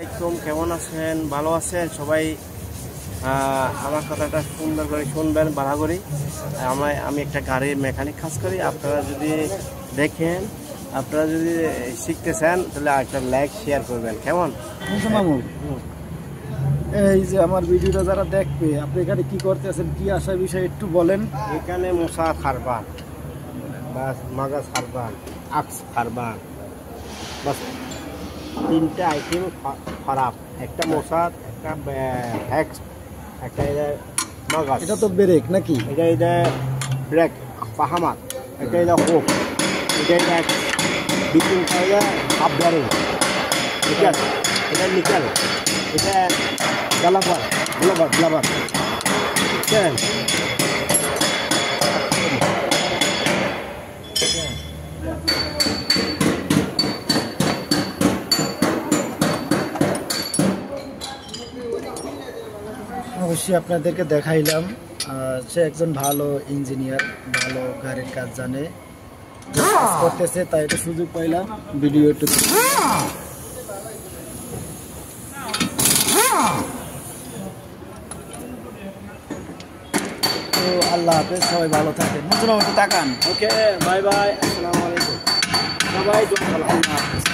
আসসালামু কেমন আছেন? ভালো আছেন সবাই? আমার কথাটা সুন্দর করে শুনবেন, ভালো করে। আমি একটা গাড়ির মেকানিক কাজ করি। আপনারা যদি দেখেন, আপনারা যদি শিখতে চান তাহলে একটা লাইক শেয়ার করবেন, কেমন? মামু, এই যে আমার ভিডিওটা যারা দেখবে, আপনি এখানে কি করতেছেন, কি আসার বিষয় একটু বলেন। এখানে মশা খারবান, বাস মাজা খারবান, আক্স খারবান, বাস তিনটা আইটেম খারাপ। একটা মশা, একটা হ্যাক্স, একটা মাগাস। এটা তো ব্রেক নাকি? এটা ব্রেক পাহামাত, এটা হোক, এটা বিপিং হাফ ব্যারেল, নিকেল, এটা নিকেল, এটা গ্লাবার গ্লাবার গ্লাবার, বুঝছেন? অবশ্যই আপনাদেরকে দেখাইলাম। সে একজন ভালো ইঞ্জিনিয়ার, ভালো গাড়ির কাজ জানে, কাজ করতেছে, তাই একটু সুযোগ পাইলাম ভিডিও একটু। তো আল্লাহ হাফেজ, সবাই ভালো থাকেন। নতুন তাকান। ওকে, বাই বাই, আসসালামু আলাইকুম। সবাই আল্লাহ হাফেজ।